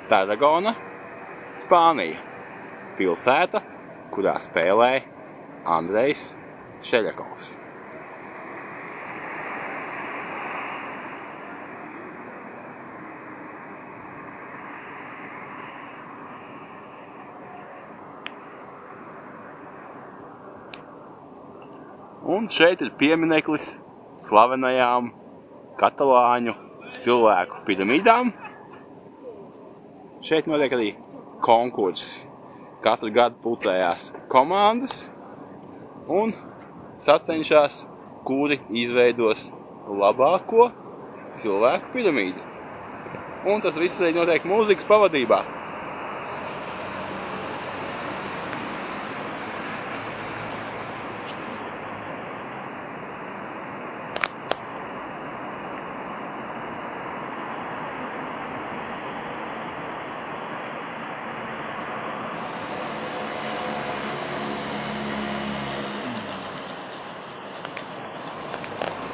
Tarragona, Spānija. Pilsēta, kurā spēlē Andrejs Šeļakovs. Un šeit ir piemineklis slavenajām katalāņu cilvēku piramīdām. Šeit notiek arī konkursi. Katru gadu pulcējās komandas un sacenšās, kuri izveidos labāko cilvēku piramīdu. Un tas viss arī notiek mūzikas pavadībā.